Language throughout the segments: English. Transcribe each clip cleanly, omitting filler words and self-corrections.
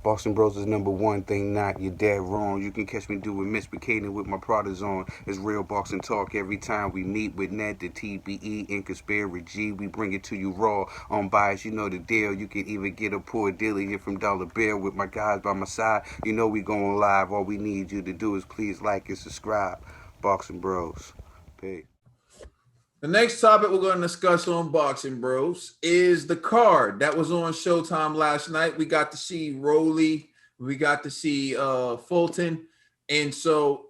Boston Bros is number one thing, not you're dead wrong. You can catch me doing misbehaving with my products on. It's real boxing talk every time we meet with Ned, the TBE, and Conspiracy G. We bring it to you raw, unbiased. You know the deal. You can even get a poor dealer here from Dollar Bill with my guys by my side. You know we going live. All we need you to do is please like and subscribe. Boxing Bros. Peace. The next topic we're going to discuss on Boxing Bros is the card that was on Showtime last night. We got to see Rolly, we got to see Fulton, and so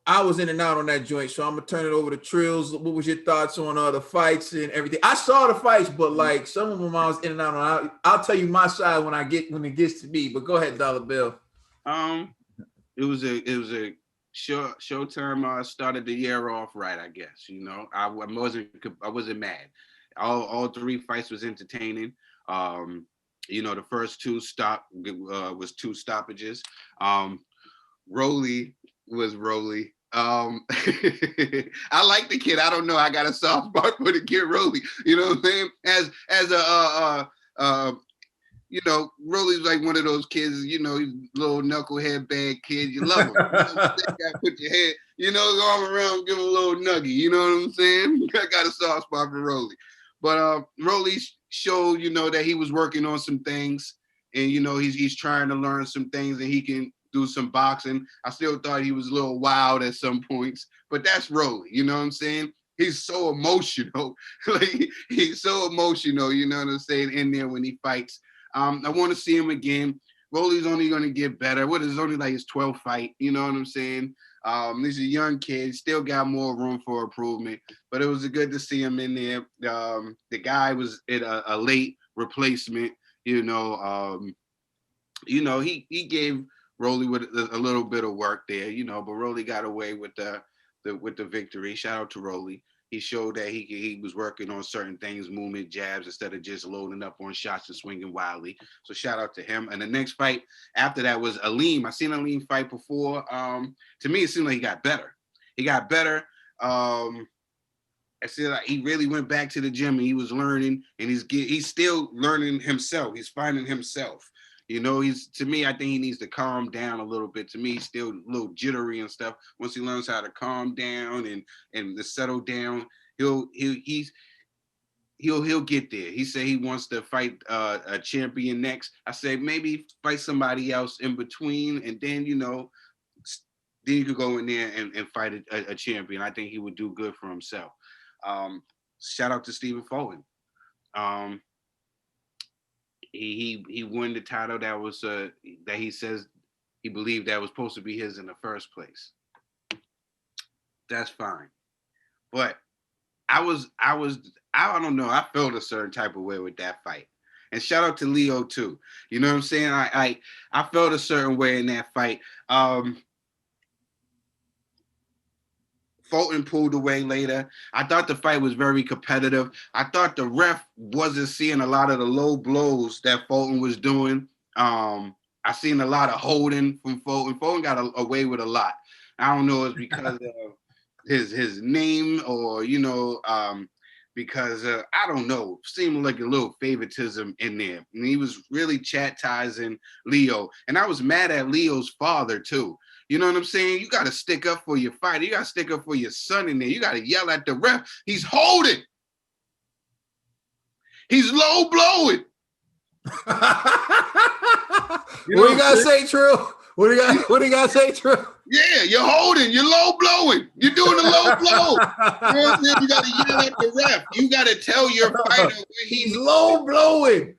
I was in and out on that joint. So I'm gonna turn it over to Trills. What was your thoughts on the fights and everything? I saw the fights, but like some of them I was in and out on. I'll tell you my side when it gets to me. But go ahead, Dollar Bill. Um, it was a Showtime started the year off right, I guess. I wasn't mad. All three fights was entertaining. The first two was two stoppages. Rolly was Rolly. I like the kid. I don't know. I got a soft spot for the kid Rolly. You know what I'm saying? As a Rolly's like one of those kids, he's little knucklehead bad kid. You love him. You gotta put your head, arm around, give him a little nuggy. You know what I'm saying? I got a soft spot for Rolly. But Rolly showed, that he was working on some things, and he's trying to learn some things, and he can do some boxing. I still thought he was a little wild at some points, but that's Rolly. You know what I'm saying? He's so emotional. Like he's so emotional. You know what I'm saying? In there when he fights. I want to see him again. Rolly's only going to get better. What is only like his 12th fight? You know what I'm saying? He's a young kid. Still got more room for improvement. But it was good to see him in there. The guy was a late replacement. He gave Rolly with a little bit of work there. But Rolly got away with the victory. Shout out to Rolly. He showed that he was working on certain things, movement, jabs, instead of just loading up on shots and swinging wildly. So shout out to him. And the next fight after that was Aleem. I seen Aleem fight before. To me, it seemed like he got better. He got better. I said like he really went back to the gym and he was learning, and he's still learning himself. He's finding himself. To me, I think he needs to calm down a little bit. To me, he's still a little jittery and stuff. Once he learns how to calm down and to settle down, he'll get there. He said he wants to fight a champion next. I said maybe fight somebody else in between, and then then you could go in there and fight a champion. I think he would do good for himself. Shout out to Stephen Fulton. He won the title that was that he says he believed that was supposed to be his in the first place. That's fine, but I don't know. I felt a certain type of way with that fight, and shout out to Leo too. You know what I'm saying? I felt a certain way in that fight. Fulton pulled away later. I thought the fight was very competitive. I thought the ref wasn't seeing a lot of the low blows that Fulton was doing. I seen a lot of holding from Fulton. Fulton got away with a lot. I don't know if it's because of his name or, because I don't know, seemed like a little favoritism in there. And he was really chastising Leo. And I was mad at Leo's father too. You know what I'm saying? You got to stick up for your fighter. You got to stick up for your son in there. You got to yell at the ref. He's holding. He's low blowing. What do you got to say, True? What do you got to say, True? Yeah, you're holding. You're low blowing. You're doing a low blow. You know what I'm saying? You got to yell at the ref. You got to tell your fighter where he's low blowing.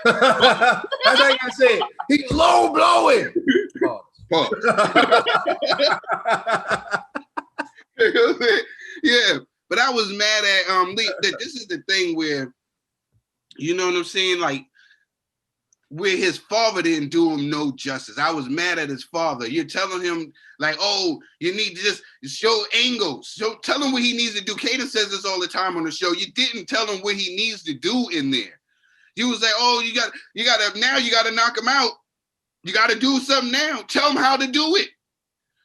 That's how you got to say it. He's low blowing. Yeah, but I was mad at Lee. This is the thing where, you know what I'm saying, like where his father didn't do him no justice. I was mad at his father. You're telling him like, oh, you need to just show angles. Tell him what he needs to do. Kaden says this all the time on the show. You didn't tell him what he needs to do in there. You was like, oh, you got to knock him out. You got to do something now. Tell him how to do it.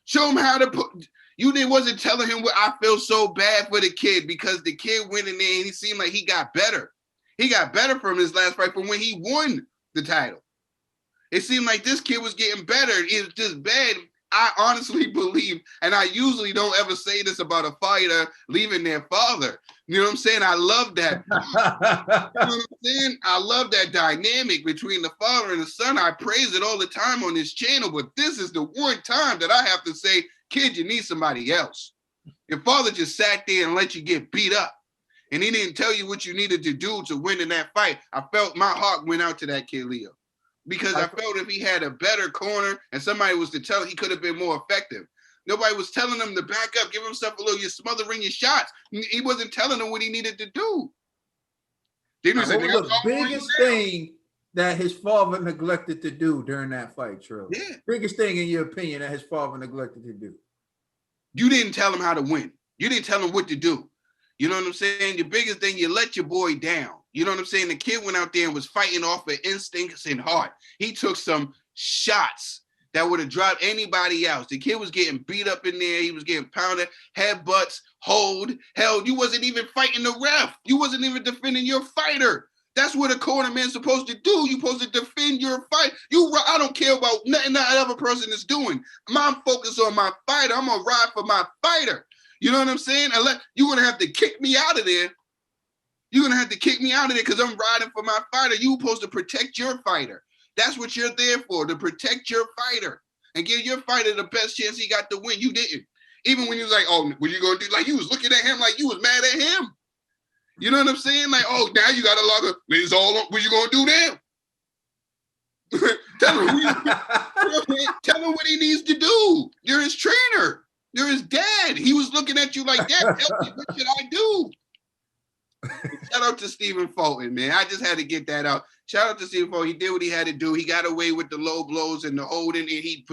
Show him how to put. You wasn't telling him what I feel so bad for the kid because the kid went in there and he seemed like he got better. He got better from his last fight from when he won the title. It seemed like this kid was getting better. It was just bad. I honestly believe, and I usually don't ever say this about a fighter leaving their father. You know what I'm saying? I love that. You know what I'm saying? I love that dynamic between the father and the son. I praise it all the time on this channel, but this is the one time that I have to say, kid, you need somebody else. Your father just sat there and let you get beat up, and he didn't tell you what you needed to do to win in that fight. I felt my heart went out to that kid, Leo. Because I felt if he had a better corner and somebody was to tell, he could have been more effective. Nobody was telling him to back up, give himself a little, you're smothering your shots. He wasn't telling him what he needed to do. What was the biggest thing that his father neglected to do during that fight, Trill? Yeah. Biggest thing, in your opinion, that his father neglected to do? You didn't tell him how to win. You didn't tell him what to do. You know what I'm saying? The biggest thing, you let your boy down. You know what I'm saying? The kid went out there and was fighting off of instincts and heart. He took some shots that would have dropped anybody else. The kid was getting beat up in there. He was getting pounded, headbutts, hold, held. You wasn't even fighting the ref. You wasn't even defending your fighter. That's what a cornerman's supposed to do. You're supposed to defend your fight. I don't care about nothing that other person is doing. I'm focused on my fighter. I'm going to ride for my fighter. You know what I'm saying? You're going to have to kick me out of there. You're going to have to kick me out of there because I'm riding for my fighter. You're supposed to protect your fighter. That's what you're there for, to protect your fighter and give your fighter the best chance he got to win. You didn't. Even when you was like, oh, what you going to do? Like, you was looking at him like you was mad at him. You know what I'm saying? Like, oh, now you got to log up. It's all on. What you going to do now? Tell him what he needs to do. You're his trainer. You're his dad. He was looking at you like, Dad, help me. What should I do? Shout out to Stephen Fulton, man. I just had to get that out. Shout out to Stephen Fulton. He did what he had to do. He got away with the low blows and the holding, and he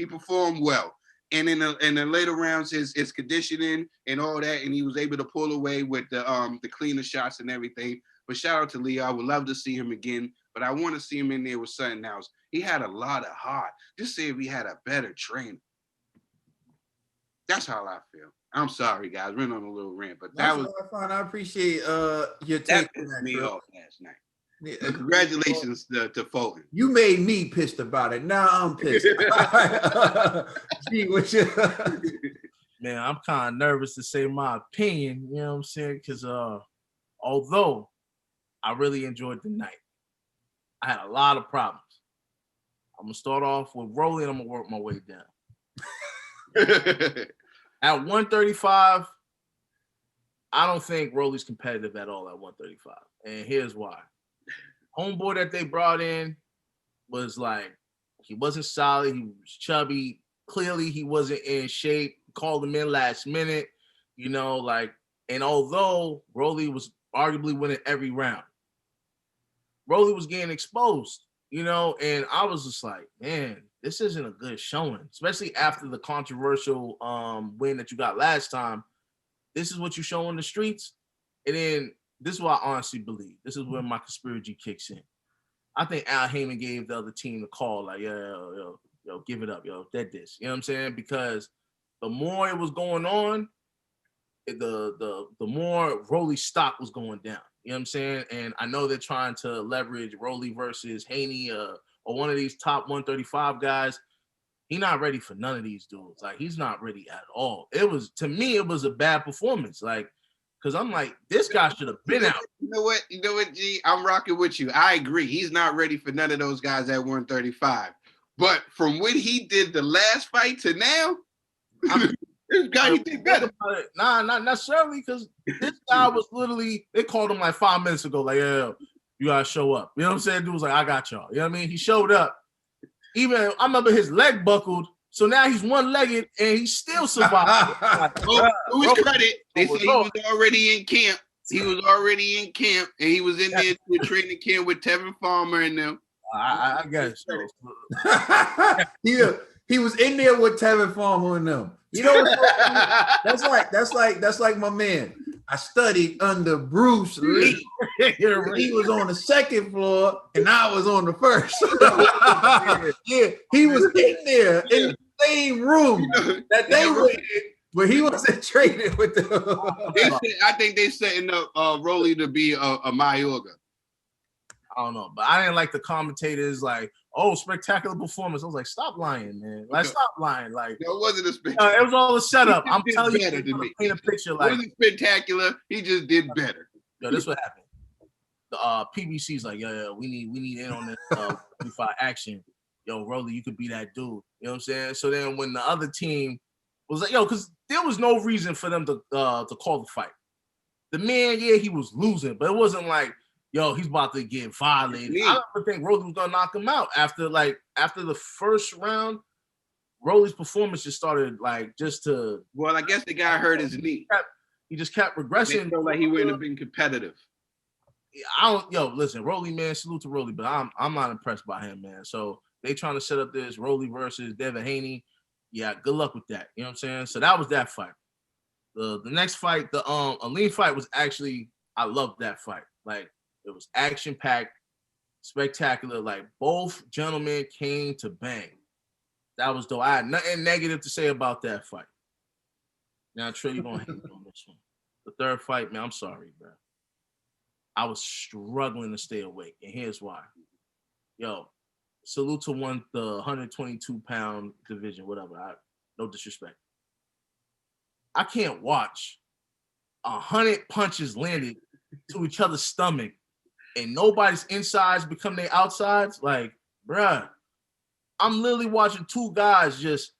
performed well. And in the later rounds, his conditioning and all that, and he was able to pull away with the cleaner shots and everything. But shout out to Leo. I would love to see him again, but I want to see him in there with something else. He had a lot of heart. Just say if he had a better trainer. That's how I feel. I'm sorry, guys. We're on a little rant, but that was fine. I appreciate your take. That pissed me off last night. Yeah, congratulations to Fulton. You made me pissed about it. Now I'm pissed. Man, I'm kind of nervous to say my opinion. You know what I'm saying? Because although I really enjoyed the night, I had a lot of problems. I'm gonna start off with Rolly, and I'm gonna work my way down. At 135, I don't think Rolly's competitive at all at 135. And here's why. Homeboy that they brought in was like, he wasn't solid. He was chubby. Clearly, he wasn't in shape. Called him in last minute, you know, like, and although Rolly was arguably winning every round, Rolly was getting exposed, you know, and I was just like, man, this isn't a good showing, especially after the controversial win that you got last time. This is what you show on the streets. And then this is what I honestly believe. This is where my conspiracy kicks in. I think Al Heyman gave the other team a call, like, yo, give it up, yo, dead this. You know what I'm saying? Because the more it was going on, the more Rolly stock was going down. You know what I'm saying? And I know they're trying to leverage Rolly versus Haney, or one of these top 135 guys. He's not ready for none of these dudes. Like, he's not ready at all. To me, it was a bad performance. Like, because I'm like, this guy should have been out. You know what, G? I'm rocking with you. I agree. He's not ready for none of those guys at 135. But from what he did the last fight to now, this guy, he did better. Nah, not necessarily, because this guy was literally, they called him like 5 minutes ago, like, yeah, you gotta show up. You know what I'm saying? Dude was like, I got y'all. You know what I mean? He showed up. Even I remember his leg buckled, so now he's one-legged and he still survived. To his credit, they said he was already in camp. He was already in camp, and he was in there to a training camp with Tevin Farmer and them. I guess so. He was in there with Tevin Farmer and them. You know what? That's like my man. I studied under Bruce Lee. He was on the second floor and I was on the first. Yeah, he was in there in the same room that they were in, but he wasn't training with them. I think they setting up Rolly to be a Mayorga. I don't know, but I didn't like the commentators like, oh, spectacular performance. I was like, stop lying, man. Like, stop lying. Like, No, it wasn't a spectacular. it was all a setup. I'm did telling you, better than me. paint a picture It like, wasn't spectacular. He just did better. yo, this what happened. The PBC's like, yeah, we need in on this 45 action. Yo, Rolly, you could be that dude. You know what I'm saying? So then when the other team was like, yo, because there was no reason for them to call the fight. The man, yeah, he was losing, but it wasn't like, yo, he's about to get violated. I don't think Rolly was gonna knock him out after the first round. Rolly's performance just started like just to. Well, I guess the guy hurt his knee. He just kept regressing. Felt like he wouldn't have been competitive. Listen, Rolly, man, salute to Rolly, but I'm not impressed by him, man. So they trying to set up this Rolly versus Devin Haney. Yeah, good luck with that. You know what I'm saying? So that was that fight. The next fight, the Aleem fight was actually, I loved that fight. Like, it was action packed, spectacular. Like, both gentlemen came to bang. That was dope. I had nothing negative to say about that fight. Now, Trey, you're gonna hate on this one. The third fight, man, I'm sorry, bro. I was struggling to stay awake, and here's why. Yo, salute to the 122-pound division, whatever. No disrespect. I can't watch 100 punches landed to each other's stomach and nobody's insides become their outsides. Like, bruh, I'm literally watching two guys just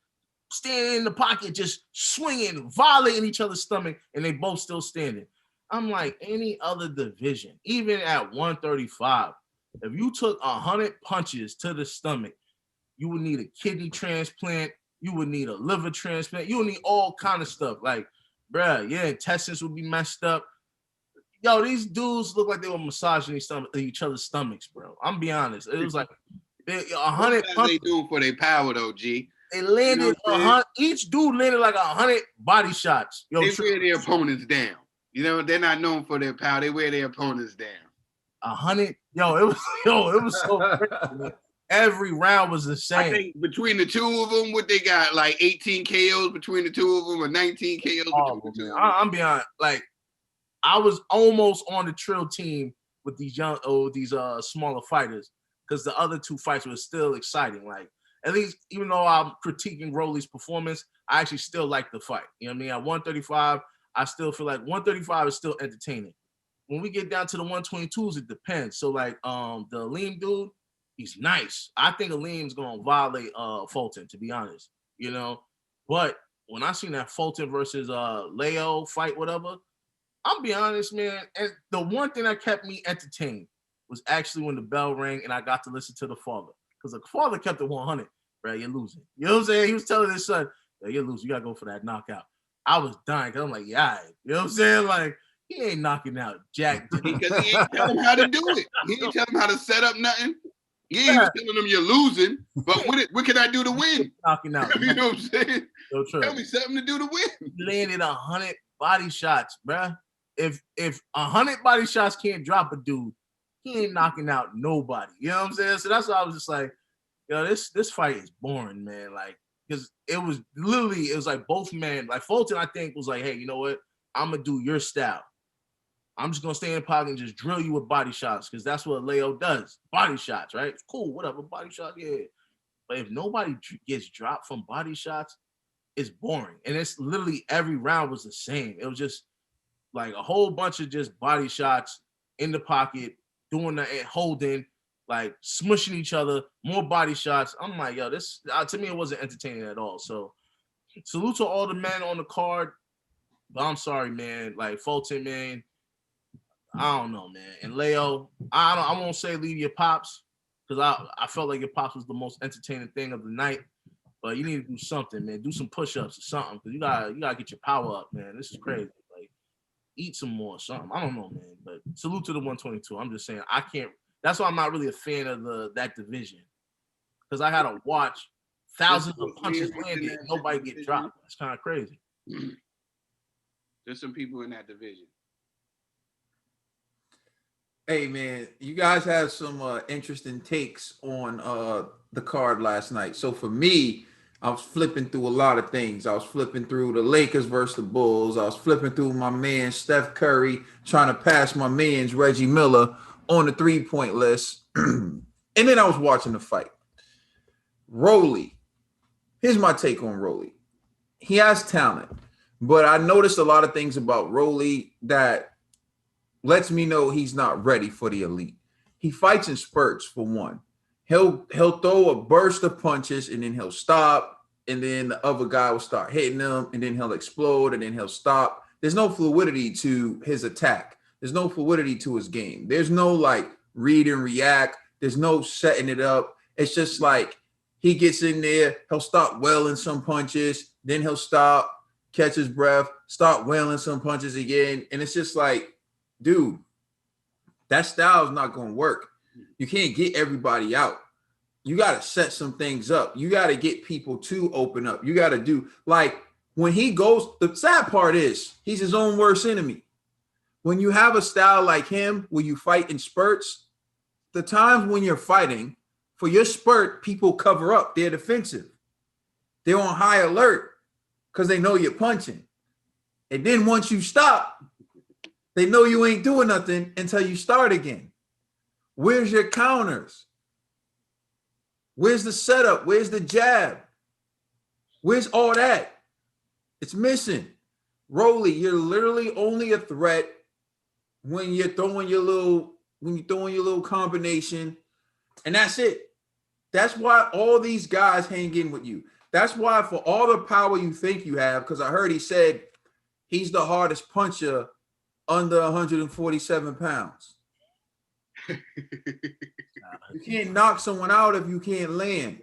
standing in the pocket, just swinging, violating each other's stomach, and they both still standing. I'm like, any other division, even at 135, if you took 100 punches to the stomach, you would need a kidney transplant. You would need a liver transplant. You would need all kind of stuff. Like, bruh, your intestines would be messed up. Yo, these dudes look like they were massaging each other's stomachs, bro. I'm be honest. It was like 100 punches. They doing for their power, though, G. They landed 100. Each dude landed like 100 body shots. Yo, they wear their opponents down. You know, they're not known for their power. They wear their opponents down. 100. It was so crazy, man. Every round was the same. I think between the two of them, what they got, like 18 KOs between the two of them, or 19 KOs between the two of them. I'm beyond, like, I was almost on the Trill team with these smaller fighters, because the other two fights were still exciting. Like, at least, even though I'm critiquing Rolly's performance, I actually still like the fight. You know what I mean? At 135, I still feel like 135 is still entertaining. When we get down to the 122s, it depends. So, like, the Aleem dude, he's nice. I think Aleem's gonna violate Fulton, to be honest. You know, but when I seen that Fulton versus Leo fight, whatever, I'll be honest, man. And the one thing that kept me entertained was actually when the bell rang and I got to listen to the father, because the father kept it 100. Bro, you're losing. You know what I'm saying? He was telling his son, "Yo, you're losing. You gotta go for that knockout." I was dying because I'm like, yeah, you know what I'm saying? Like, he ain't knocking out Jack because he ain't telling him how to do it. He ain't telling him how to set up nothing. He ain't telling them you're losing, but what can I do to win? Knocking out. You know what I'm saying? So tell me something to do to win. He landed 100 body shots, bruh. If 100 body shots can't drop a dude, he ain't knocking out nobody. You know what I'm saying? So that's why I was just like, yo, this fight is boring, man. Like, because it was like both men. Like, Fulton, I think, was like, hey, you know what? I'm gonna do your style. I'm just gonna stay in the pocket and just drill you with body shots, because that's what Leo does. Body shots, right? It's cool, whatever, body shot, yeah. But if nobody gets dropped from body shots, it's boring. And it's literally every round was the same. It was just like a whole bunch of just body shots in the pocket, doing the holding, like smushing each other, more body shots. I'm like, yo, this to me, it wasn't entertaining at all. So salute to all the men on the card. But I'm sorry, man. Like, Fulton, man, I don't know, man. And Leo, I won't say leave your pops, because I felt like your pops was the most entertaining thing of the night. But you need to do something, man. Do some push-ups or something, because you gotta get your power up, man. This is crazy. Like, eat some more or something. I don't know, man. But salute to the 122. I'm just saying, I can't. That's why I'm not really a fan of that division, because I had to watch thousands of punches landed and nobody get dropped. It's kind of crazy. There's some people in that division. Hey, man, you guys have some interesting takes on the card last night. So for me, I was flipping through a lot of things. I was flipping through the Lakers versus the Bulls. I was flipping through my man Steph Curry trying to pass my man's Reggie Miller on the 3-point list. And then I was watching the fight. Rolly. Here's my take on Rolly. He has talent, but I noticed a lot of things about Rolly that lets me know he's not ready for the elite. He fights in spurts, for one. He'll throw a burst of punches and then he'll stop, and then the other guy will start hitting him, and then he'll explode, and then he'll stop. There's no fluidity to his attack. There's no fluidity to his game. There's no like read and react. There's no setting it up. It's just like he gets in there, he'll start wailing some punches, then he'll stop, catch his breath, start wailing some punches again. And it's just like, dude, that style is not going to work. You can't get everybody out. You got to set some things up. You got to get people to open up. You got to do, like, when he goes, the sad part is he's his own worst enemy. When you have a style like him, where you fight in spurts, the times when you're fighting, for your spurt, people cover up. They're defensive. They're on high alert because they know you're punching. And then once you stop, they know you ain't doing nothing until you start again. Where's your counters? Where's the setup? Where's the jab? Where's all that? It's missing. Rolly, you're literally only a threat when you're throwing your little combination, and that's it. That's why all these guys hang in with you. That's why, for all the power you think you have, because I heard he said he's the hardest puncher under 147 pounds. You can't knock someone out if you can't land.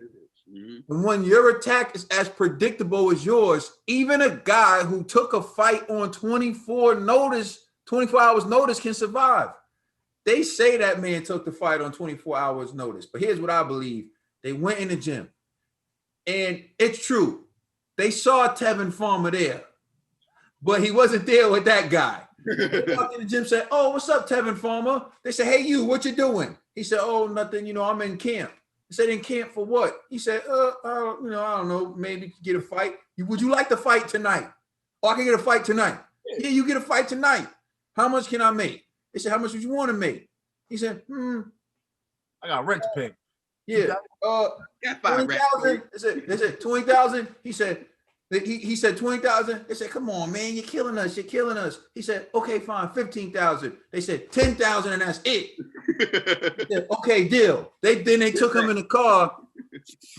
And when your attack is as predictable as yours, even a guy who took a fight on 24 hours notice can survive. They say that man took the fight on 24 hours notice, but here's what I believe. They went in the gym, and it's true. They saw Tevin Farmer there, but he wasn't there with that guy. They walked in the gym, said, "Oh, what's up, Tevin Farmer?" They said, "Hey, you, what you doing?" He said, "Oh, nothing. I'm in camp." He said, "In camp for what?" He said, I don't know, maybe get a fight. Would you like to fight tonight? Oh, I can get a fight tonight. Yeah, you get a fight tonight. How much can I make? They said, "How much would you want to make?" He said, I got rent to pay. Yeah. 20,000. They said 20,000. He said 20,000. They said, "Come on, man, you're killing us. You're killing us." He said, "Okay, fine, 15,000." They said 10,000, and that's it. He said, "Okay, deal." Then they took him in the car,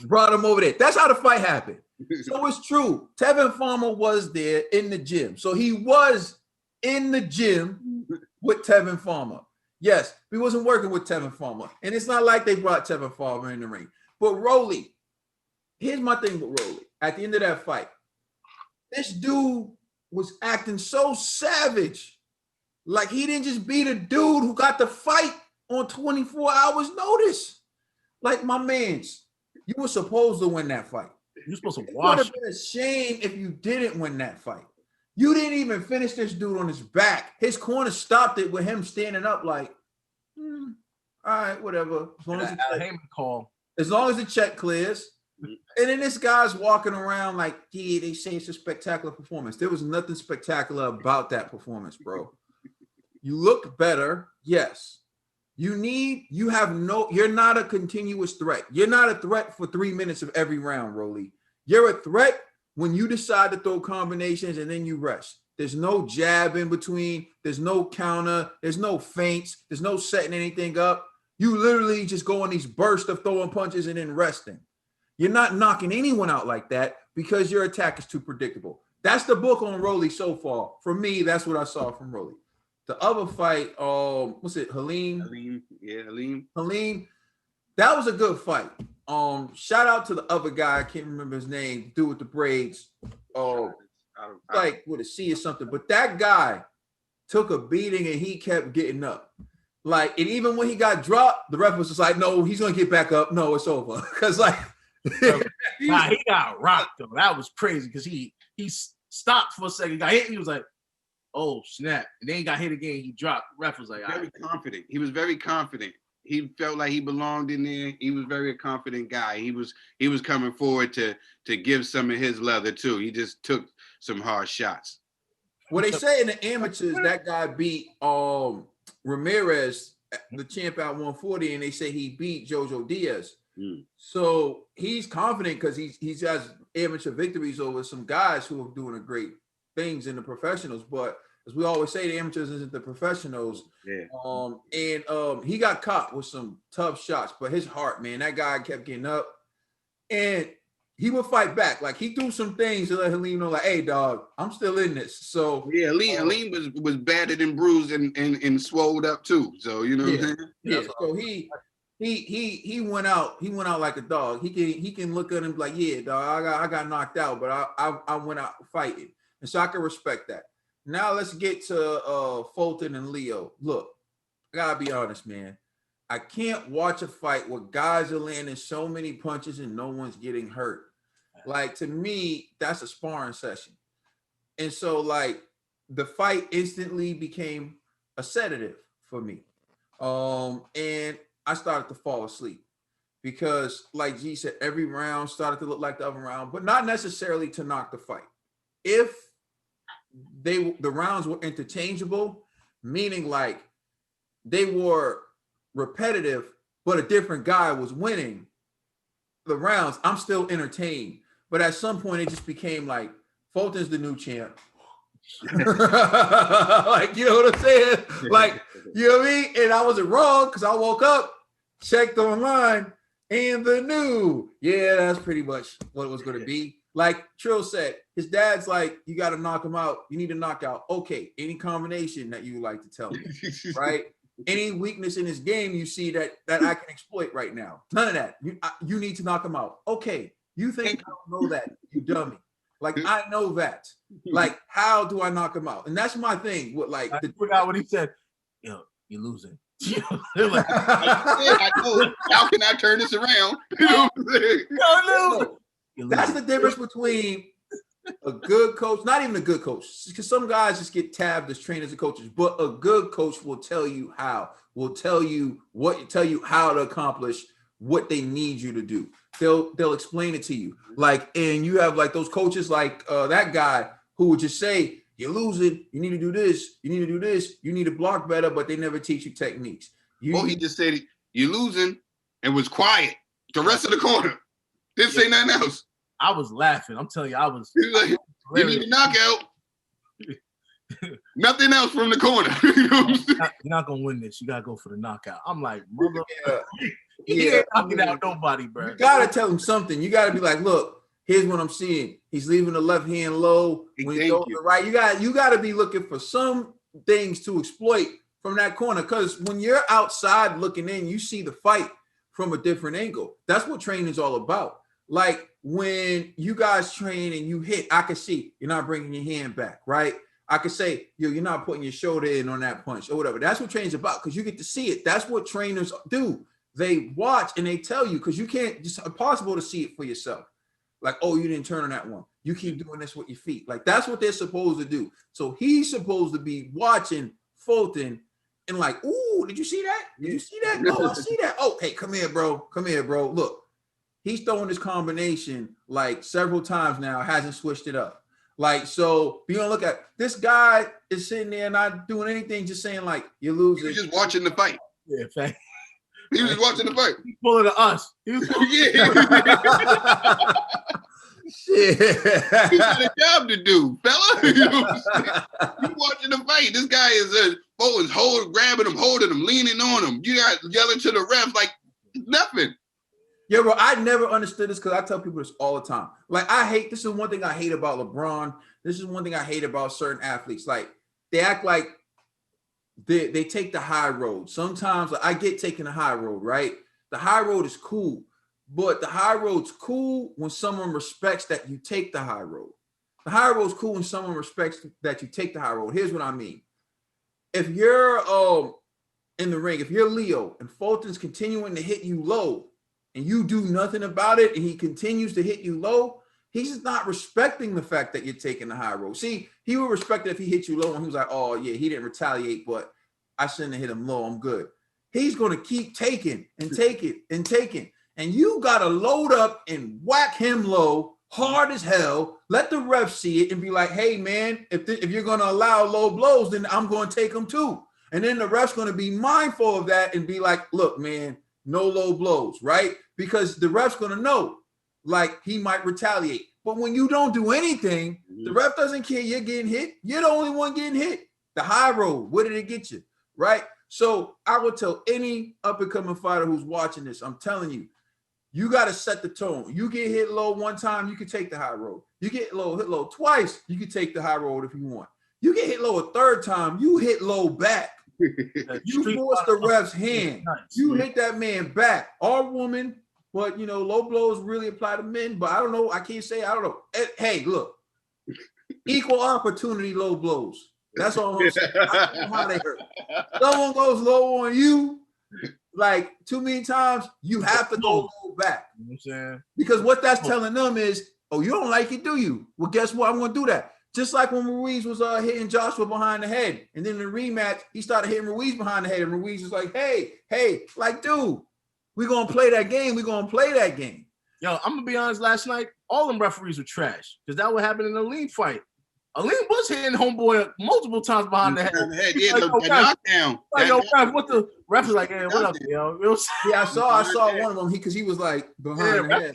brought him over there. That's how the fight happened. So it's true. Tevin Farmer was there in the gym. So he was in the gym with Tevin Farmer. Yes, we wasn't working with Tevin Farmer. And it's not like they brought Tevin Farmer in the ring. But Rolly, here's my thing with Rolly. At the end of that fight, this dude was acting so savage. Like he didn't just beat a dude who got the fight on 24 hours notice. Like, my mans, you were supposed to win that fight. You're supposed to It would watch. have been a shame if you didn't win that fight. You didn't even finish this dude on his back. His corner stopped it with him standing up like, all right, whatever. As long as the check clears. And then this guy's walking around like, yeah, they say it's a spectacular performance. There was nothing spectacular about that performance, bro. You looked better, yes. You're not a continuous threat. You're not a threat for 3 minutes of every round, Rolly. You're a threat when you decide to throw combinations and then you rest. There's no jab in between. There's no counter. There's no feints. There's no setting anything up. You literally just go on these bursts of throwing punches and then resting. You're not knocking anyone out like that because your attack is too predictable. That's the book on Rolly so far. For me, that's what I saw from Rolly. The other fight, what's it, Halim? Halim. That was a good fight. Shout out to the other guy. I can't remember his name. Dude with the braids. Like with a C or something. But that guy took a beating and he kept getting up. Like, and even when he got dropped, the ref was just like, "No, he's gonna get back up. No, it's over." Because like, he got rocked though. That was crazy because he stopped for a second, got hit. He was like, "Oh snap!" And then he got hit again. He dropped. The ref was like, very confident. He was very confident. He felt like he belonged in there. He was very confident guy. He was coming forward to give some of his leather too. He just took some hard shots. Well, they say in the amateurs that guy beat Ramirez the champ at 140, and they say he beat Jojo Diaz. Mm. So he's confident because he has amateur victories over some guys who are doing great things in the professionals. But as we always say, the amateurs isn't the professionals. Yeah. He got caught with some tough shots, but his heart, man, that guy kept getting up, and he would fight back. Like he threw some things to let Halim know, like, "Hey, dog, I'm still in this." So yeah, Halim was battered and bruised and swolled up too. So you know what I'm saying? Yeah. So he went out. He went out like a dog. He can look at him like, yeah, dog, I got knocked out, but I went out fighting, and so I can respect that. Now let's get to Fulton and Leo. Look, I gotta be honest, man. I can't watch a fight where guys are landing so many punches and no one's getting hurt. Like, to me, that's a sparring session. And so, like, the fight instantly became a sedative for me. And I started to fall asleep because, like G said, every round started to look like the other round, but not necessarily to knock the fight. If the rounds were interchangeable, meaning like they were repetitive, but a different guy was winning the rounds, I'm still entertained. But at some point, it just became like Fulton's the new champ. Like, you know what I'm saying? Like, you know what I mean? And I wasn't wrong because I woke up, checked online, and the new. Yeah, that's pretty much what it was going to be. Like Trill said, his dad's like, you got to knock him out. You need to knock out. Okay, any combination that you would like to tell me, right? Any weakness in his game you see that I can exploit right now. None of that. You need to knock him out. Okay, you think I don't know that, you dummy. Like, I know that. Like, how do I knock him out? And that's my thing. With like, I forgot what he said. Yo, you're losing. Like, I know. How can I turn this around? You know what I'm saying? No. That's the difference between a good coach, not even a good coach, because some guys just get tabbed as trainers and coaches, but a good coach will tell you how, tell you how to accomplish what they need you to do. They'll explain it to you. Like, and you have like those coaches like that guy who would just say, you're losing, you need to do this, you need to do this, you need to block better, but they never teach you techniques. He just said, you're losing, and was quiet the rest of the corner. Didn't say nothing else. I was laughing. I'm telling you, I was. Like, you need a knockout. Nothing else from the corner. You know you're not gonna win this. You gotta go for the knockout. I'm like, mother. He ain't knocking out nobody, bro. You gotta tell him something. You gotta be like, look, here's what I'm seeing. He's leaving the left hand low. When he goes to the right, you gotta be looking for some things to exploit from that corner. Because when you're outside looking in, you see the fight from a different angle. That's what training is all about. Like when you guys train and you hit, I can see you're not bringing your hand back, right? I could say, you're not putting your shoulder in on that punch or whatever. That's what training's about because you get to see it. That's what trainers do. They watch and they tell you because you can't, it's impossible to see it for yourself. Like, oh, you didn't turn on that one. You keep doing this with your feet. Like, that's what they're supposed to do. So he's supposed to be watching Fulton and like, ooh, did you see that? Did you see that? Oh, I see that. Oh, hey, come here, bro. Come here, bro. Look, he's throwing this combination like several times now, hasn't switched it up. Like, so you don't look at this guy is sitting there not doing anything, just saying like, you're losing. He was just watching the fight. Yeah, fact. He was just watching the fight. He's pulling to us. He was Shit. He got a job to do, fella. You know what I'm saying? You watching the fight. This guy is grabbing him, holding him, leaning on him. You got yelling to the refs like nothing. Yeah, bro, I never understood this because I tell people this all the time. Like, this is one thing I hate about LeBron. This is one thing I hate about certain athletes. Like, they act like they take the high road. Sometimes I get taking the high road, right? The high road is cool, but the high road's cool when someone respects that you take the high road. The high road's cool when someone respects that you take the high road. Here's what I mean. If you're in the ring, if you're Leo and Fulton's continuing to hit you low, and you do nothing about it, and he continues to hit you low, he's just not respecting the fact that you're taking the high road. See, he would respect it if he hit you low and he was like, oh, yeah, he didn't retaliate, but I shouldn't have hit him low. I'm good. He's going to keep taking and taking and taking. And you got to load up and whack him low hard as hell, let the ref see it and be like, hey, man, if you're going to allow low blows, then I'm going to take them too. And then the ref's going to be mindful of that and be like, look, man, no low blows, right? Because the ref's going to know, like, he might retaliate. But when you don't do anything, the ref doesn't care you're getting hit. You're the only one getting hit. The high road, where did it get you, right? So I would tell any up-and-coming fighter who's watching this, I'm telling you, you got to set the tone. You get hit low one time, you can take the high road. You get hit low twice, you can take the high road if you want. You get hit low a third time, you hit low back. You force the ref's hand. You hit that man back. Or woman, but low blows really apply to men. But I don't know. I can't say. I don't know. Hey, look, equal opportunity low blows. That's all I'm saying. I don't know how they hurt. Someone goes low on you, like too many times, you have to go low back. You know what I'm saying? Because what that's telling them is, oh, you don't like it, do you? Well, guess what? I'm going to do that. Just like when Ruiz was hitting Joshua behind the head. And then in the rematch, he started hitting Ruiz behind the head. And Ruiz was like, hey, like, dude, we're going to play that game. We're going to play that game. Yo, I'm going to be honest, last night, all them referees were trash. Because that would happen in the lean fight. Aline was hitting homeboy multiple times behind the head. Yeah, like, a knockdown. Like, yo, ref, what the ref was like, hey, what up, yo? Yeah, I saw one of them because he was like behind the head.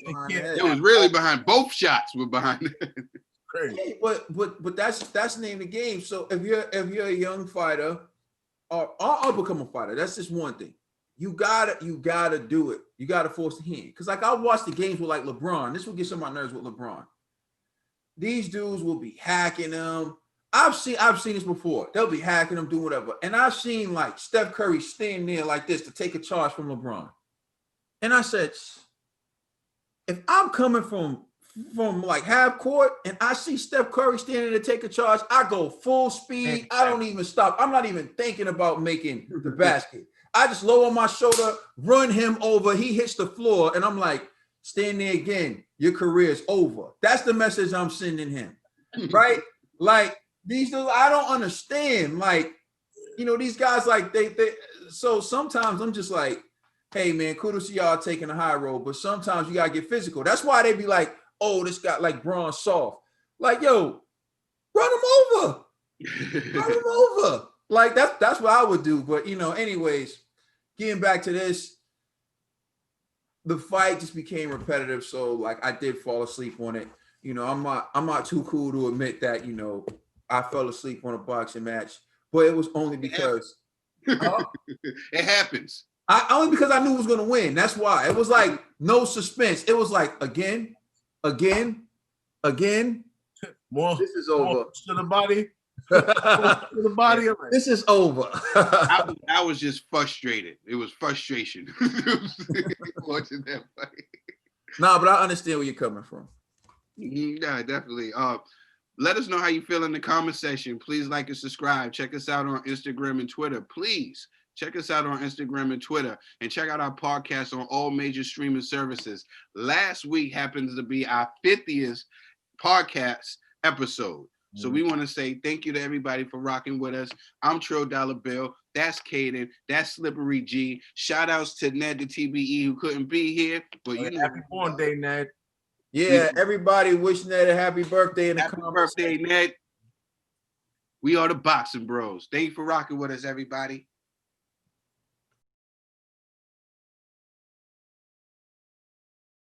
It was really behind. Both shots were behind the head. Crazy. Hey, but that's the name of the game. So if you're a young fighter or become a fighter, that's just one thing. You gotta do it. You gotta force the hand. Because like I watch the games with like LeBron. This will get some of my nerves with LeBron. These dudes will be hacking them. I've seen this before. They'll be hacking them, doing whatever. And I've seen like Steph Curry stand there like this to take a charge from LeBron. And I said, if I'm coming from like half court and I see Steph Curry standing to take a charge, I go full speed. I don't even stop. I'm not even thinking about making the basket. I just lower my shoulder, run him over. He hits the floor. And I'm like, stand there again. Your career is over. That's the message I'm sending him, right? Like these dudes, I don't understand. Like, these guys, like they. So sometimes I'm just like, hey man, kudos to y'all taking the high road, but sometimes you gotta get physical. That's why they be like, oh, this guy like Braun soft. Like, yo, run him over. Run him over. Like that's what I would do. But anyways, getting back to this. The fight just became repetitive, so like I did fall asleep on it. I'm not too cool to admit that I fell asleep on a boxing match, but it was only because it happens. Only because I knew it was gonna win. That's why it was like no suspense. It was like again. More. This is over. To the body. The body of it. This is over. I was just frustrated. It was frustration watching that fight. Nah, but I understand where you're coming from. Yeah, definitely. Let us know how you feel in the comment section. Please like and subscribe. Check us out on Instagram and Twitter. Please check us out on Instagram and Twitter, and check out our podcast on all major streaming services. Last week happens to be our 50th podcast episode. So we want to say thank you to everybody for rocking with us. I'm Trill Dollar Bill. That's Caden. That's Slippery G. Shout outs to Ned the TBE who couldn't be here. But happy born day, Ned. Yeah, everybody wish Ned a happy birthday in the happy comments. Birthday, Ned. We are the Boxing Bros. Thank you for rocking with us, everybody.